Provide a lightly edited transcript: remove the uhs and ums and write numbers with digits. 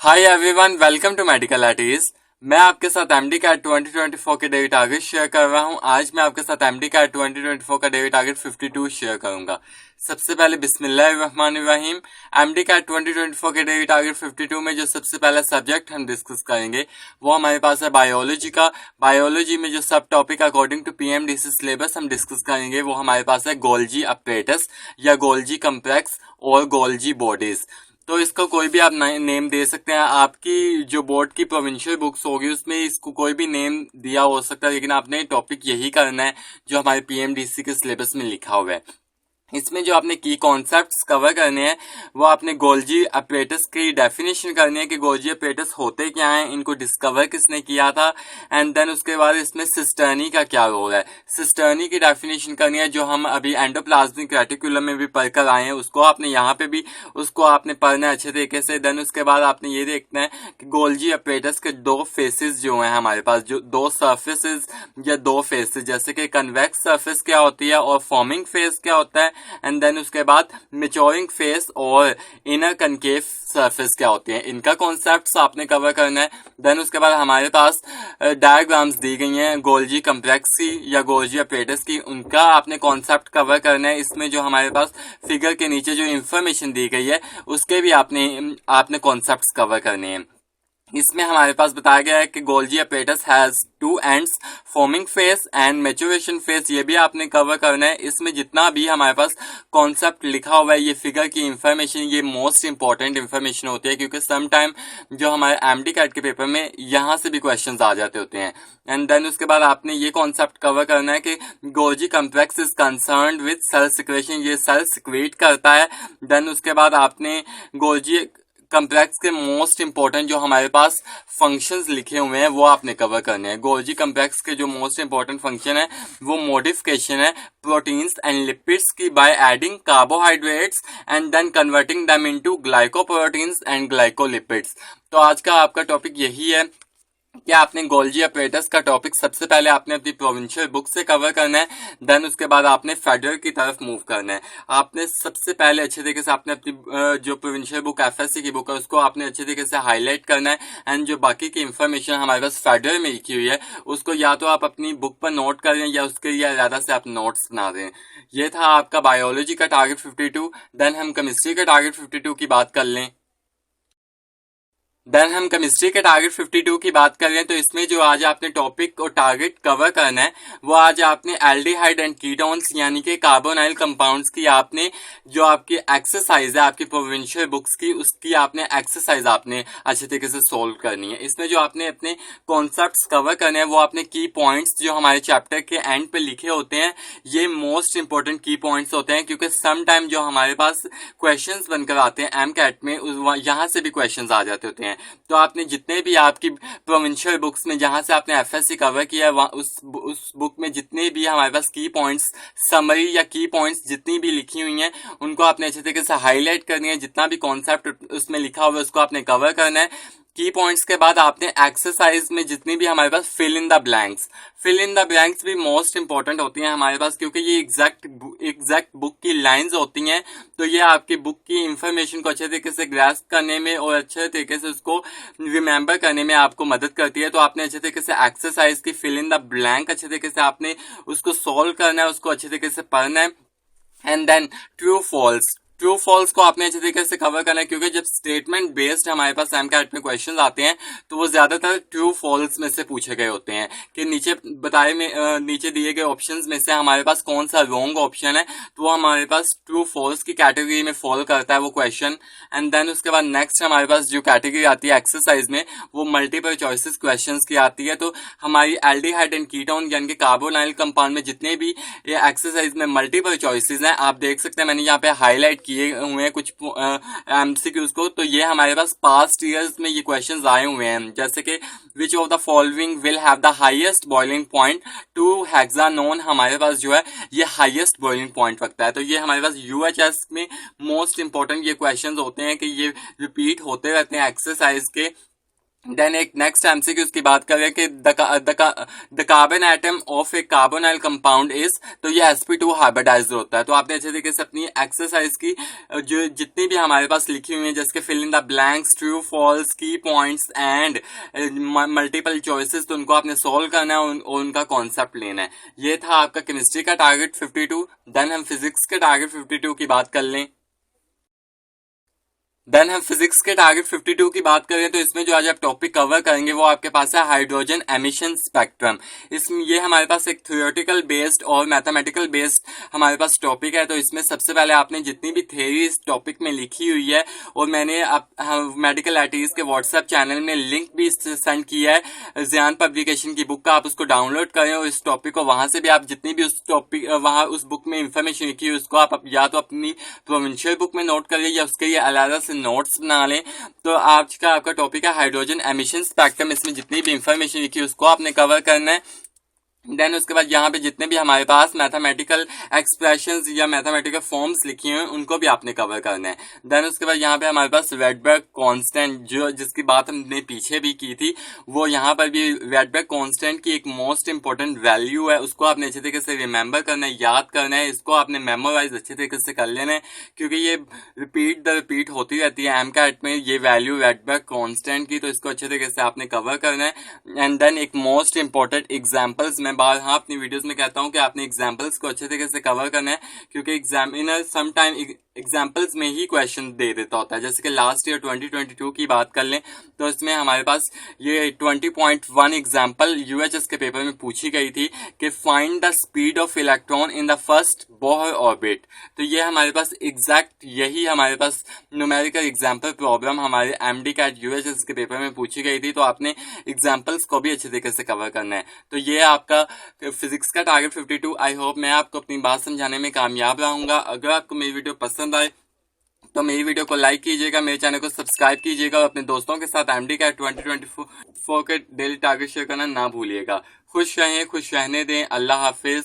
Hi everyone, welcome to medical artist. मैं आपके साथ एमडी कैट 2024 के डेली टारगेट शेयर कर रहा हूं। आज मैं आपके साथ एमडी कैट 2024 का डेली टारगेट 52 शेयर करूंगा। सबसे पहले बिस्मिल्लाहिर्रहमानिर्रहीम। एमडी कैट 2024 के डेली टारगेट 52 में जो सबसे पहला सब्जेक्ट हम डिस्कस करेंगे वो हमारे पास है बायोलॉजी का। बायोलॉजी में जो सब topic according to PMDC syllabus हम डिस्कस करेंगे वो हमारे पास है गोल्जी अपरेटस या गोल्जी कम्प्लेक्स और गोल्जी बॉडीज। तो इसका कोई भी आप नेम दे सकते हैं। आपकी जो बोर्ड की प्रोविंशियल बुक्स होगी उसमें इसको कोई भी नेम दिया हो सकता है, लेकिन आपने टॉपिक यही करना है जो हमारे पीएमडीसी के सिलेबस में लिखा हुआ है। इसमें जो आपने की कॉन्सेप्ट्स कवर करने हैं वो आपने गोल्जी अपरेटस की डेफिनेशन करनी है कि गोल्जी अपरेटस होते क्या हैं, इनको डिस्कवर किसने किया था, एंड देन उसके बाद इसमें सिस्टर्नी का क्या रोल है। सिस्टर्नी की डेफिनेशन करनी है जो हम अभी एंडोप्लाज्मिक रेटिकुलम में भी पढ़कर आए हैं, उसको आपने यहाँ पे भी उसको आपने पढ़ना है अच्छे तरीके से। देन उसके बाद आपने ये देखना है कि गोल्जी अपरेटस के दो फेसेस जो हैं हमारे पास, जो दो सर्फेसेस या दो फेसेस, जैसे कि कन्वेक्स सर्फेस क्या होती है और फॉर्मिंग फेस क्या होता है, एंड देन उसके बाद मेच्योरिंग फेस और इनर कनकेव सरफेस क्या होती है, इनका कॉन्सेप्ट्स आपने कवर करना है। देन उसके बाद हमारे पास डायग्राम्स दी गई हैं गोल्जी कम्प्लेक्स की या गोल्जी अपरेटस की, उनका आपने कॉन्सेप्ट कवर करना है। इसमें जो हमारे पास फिगर के नीचे जो इंफॉर्मेशन दी गई है उसके भी आपने कॉन्सेप्ट्स कवर करने हैं। इसमें हमारे पास बताया गया है कि Golgi apparatus has two ends, forming face and maturation face, ये भी आपने कवर करना है। इसमें जितना भी हमारे पास कॉन्सेप्ट लिखा हुआ है, ये फिगर की इंफॉर्मेशन, ये मोस्ट इंपॉर्टेंट इंफॉर्मेशन होती है, क्योंकि सम टाइम जो हमारे एमडी कैट के पेपर में यहाँ से भी क्वेश्चंस आ जाते होते हैं। एंड देन उसके बाद आपने ये कॉन्सेप्ट कवर करना है कि Golgi complex is concerned with cell secretion, ये सेल सिक्रेट करता है। देन उसके बाद आपने गोल्जी कम्प्लेक्स के मोस्ट इंपॉर्टेंट जो हमारे पास फंक्शंस लिखे हुए हैं वो आपने कवर करने हैं। गोल्जी कम्प्लेक्स के जो मोस्ट इंपॉर्टेंट फंक्शन है वो मॉडिफिकेशन है प्रोटीन्स एंड लिपिड्स की by adding carbohydrates and then converting them into glycoproteins and glycolipids. तो आज का आपका टॉपिक यही है कि आपने गोल्जी अपरेटस का टॉपिक सबसे पहले आपने अपनी प्रोविंशियल बुक से कवर करना है। देन उसके बाद आपने फेडरल की तरफ मूव करना है। आपने सबसे पहले अच्छे तरीके से आपने अपनी जो प्रोविंशियल बुक एफएससी की बुक है उसको आपने अच्छे तरीके से हाईलाइट करना है, एंड जो बाकी की इंफॉर्मेशन हमारे पास फेडरल में लिखी हुई है उसको या तो आप अपनी बुक पर नोट करें या उसके लिए ज्यादा से आप नोट्स बना दें। ये था आपका बायोलॉजी का टारगेट 52। देन हम केमिस्ट्री का टारगेट 52 की बात कर लें। देन हम केमिस्ट्री के टारगेट 52 की बात कर रहे हैं। तो इसमें जो आज आपने टॉपिक और टारगेट कवर करना है वो आज आपने एल्डिहाइड एंड कीटोन्स यानी कि कार्बोनाइल कंपाउंड्स की आपने जो आपकी एक्सरसाइज है आपकी प्रोविंशियल बुक्स की, उसकी आपने एक्सरसाइज आपने अच्छे तरीके से सोल्व करनी है। इसमें जो आपने अपने कॉन्सेप्ट्स कवर करने हैं वो आपने की पॉइंट्स जो हमारे चैप्टर के एंड पे लिखे होते हैं, ये मोस्ट इंपॉर्टेंट की पॉइंट्स होते हैं, क्योंकि सम टाइम जो हमारे पास क्वेश्चंस बनकर आते हैं एम कैट में यहाँ से भी क्वेश्चंस आ जाते होते हैं। तो आपने जितने भी आपकी प्रोविंशियल बुक्स में जहां से आपने एफएससी कवर किया है उस बुक में जितने भी हमारे पास की पॉइंट्स समरी या की पॉइंट्स जितनी भी लिखी हुई हैं उनको आपने अच्छे तरीके से हाईलाइट करनी है। जितना भी कॉन्सेप्ट उसमें लिखा हुआ है उसको आपने कवर करना है। की पॉइंट्स के बाद आपने एक्सरसाइज में जितनी भी हमारे पास फिल इन द ब्लैंक्स भी मोस्ट इंपॉर्टेंट होती हैं हमारे पास, क्योंकि ये एग्जैक्ट बुक की लाइंस होती हैं। तो ये आपकी बुक की इंफॉर्मेशन को अच्छे तरीके से ग्रास्प करने में और अच्छे तरीके से उसको रिमेंबर करने में आपको मदद करती है। तो आपने अच्छे तरीके से एक्सरसाइज की फिल इन द ब्लैंक अच्छे तरीके से आपने उसको सॉल्व करना है, उसको अच्छे तरीके से पढ़ना है। एंड देन ट्रू फॉल्स को आपने अच्छे तरीके से कवर करना है, क्योंकि जब स्टेटमेंट बेस्ड हमारे पास एम कैट में क्वेश्चंस आते हैं तो वो ज्यादातर ट्रू फॉल्स में से पूछे गए होते हैं कि नीचे दिए गए ऑप्शंस में से हमारे पास कौन सा रॉन्ग ऑप्शन है, तो वो हमारे पास ट्रू फॉल्स की कैटेगरी में फॉल करता है वो क्वेश्चन। एंड देन उसके बाद नेक्स्ट हमारे पास जो कैटेगरी आती है एक्सरसाइज में वो मल्टीपल चॉइसेस क्वेश्चन की आती है। तो हमारी एल्डिहाइड एंड कीटोन यानी कि कार्बोनाइल कंपाउंड में जितने भी ये एक्सरसाइज में मल्टीपल चॉइसेस हैं आप देख सकते हैं, मैंने यहाँ पे हाईलाइट किए हुए हैं कुछ एमसीक्यूज को। तो ये हमारे पास पास्ट ईयर्स में ये क्वेश्चंस आए हुए हैं, जैसे कि which of the following will have the highest boiling point to hexanone, हमारे पास जो है ये हाईएस्ट बॉइलिंग पॉइंट रखता है। तो ये हमारे पास यूएचएस में मोस्ट इंपॉर्टेंट ये क्वेश्चंस होते हैं कि ये रिपीट होते रहते हैं एक्सरसाइज के देन एक नेक्स्ट एमसीक्यू की बात करें कि the carbon atom of A carbonyl compound is, तो ये sp2 हाइब्रिडाइज्ड होता है। तो आपने अच्छे तरीके से अपनी एक्सरसाइज की जो जितनी भी हमारे पास लिखी हुई है, जैसे fill in the blanks, true false, key points and multiple choices, तो उनको आपने सॉल्व करना है और उनका कॉन्सेप्ट लेना है। ये था आपका केमिस्ट्री का टारगेट 52। देन हम फिजिक्स के टारगेट 52 की बात कर लें। देन हम फिजिक्स के टारगेट 52 की बात करें तो इसमें जो आज आप टॉपिक कवर करेंगे वो आपके पास है हाइड्रोजन एमिशन स्पेक्ट्रम। इसमें ये हमारे पास एक थ्योरेटिकल बेस्ड और मैथमेटिकल बेस्ड हमारे पास टॉपिक है। तो इसमें सबसे पहले आपने जितनी भी थ्योरी इस टॉपिक में लिखी हुई है, और मैंने मेडिकल एटीज के व्हाट्सएप चैनल में लिंक भी सेंड किया है ज़ियान पब्लिकेशन की बुक का, आप उसको डाउनलोड करें और इस टॉपिक को वहां से भी आप जितनी भी उस टॉपिक वहां उस बुक में इंफॉर्मेशन लिखी है उसको आप या तो अपनी प्रोविंशियल बुक में नोट करिए या उसके लिए अलग से नोट्स बना लें। तो आज का आपका टॉपिक है हाइड्रोजन एमिशन स्पेक्ट्रम। इसमें जितनी भी इंफॉर्मेशन लिखी है उसको आपने कवर करना है। देन उसके बाद यहाँ पे जितने भी हमारे पास मैथमेटिकल एक्सप्रेशंस या मैथमेटिकल फॉर्म्स लिखी हुई हैं उनको भी आपने कवर करना है। देन उसके बाद यहाँ पे हमारे पास वेडबर्ग कांस्टेंट, जो जिसकी बात हमने पीछे भी की थी, वो यहाँ पर भी वेडबर्ग कांस्टेंट की एक मोस्ट इंपॉर्टेंट वैल्यू है, उसको आपने अच्छे तरीके से रिमेंबर करना है, याद करना है, इसको आपने मेमोराइज अच्छे तरीके से कर लेना है, क्योंकि ये रिपीट होती रहती है एमकैट में ये वैल्यू वेडबर्ग कांस्टेंट की। तो इसको अच्छे तरीके से आपने कवर करना है। एंड देन एक मोस्ट इंपॉर्टेंट एग्जाम्पल्स, मैं बार हाँ अपनी वीडियोस में कहता हूँ कि आपने एग्जाम्पल्स को अच्छे तरीके से कवर करना है, क्योंकि एग्जामिनर समटाइम एग्जाम्पल्स में ही क्वेश्चन दे देता होता है। जैसे कि लास्ट ईयर 2022 की बात कर लें तो इसमें हमारे पास ये 20.1 एग्जाम्पल यूएचएस के पेपर में पूछी गई थी कि find the speed of electron in the first Bohr orbit. तो ये हमारे पास एग्जैक्ट यही हमारे पास न्यूमेरिकल एग्जाम्पल प्रॉब्लम हमारे एमडी कैट यूएचएस के पेपर में पूछी गई थी। तो आपने एग्जाम्पल्स को भी अच्छे तरीके से कवर करना है। तो ये आपका फिजिक्स का टारगेट 52। आई होप मैं आपको अपनी बात समझाने में कामयाब रहूंगा। अगर आपको मेरी वीडियो पसंद आए तो मेरी वीडियो को लाइक कीजिएगा, मेरे चैनल को सब्सक्राइब कीजिएगा और अपने दोस्तों के साथ एमडी कैट 2024 के डेली टारगेट शेयर करना ना भूलिएगा। खुश रहें, खुश रहने दें। अल्लाह हाफिज।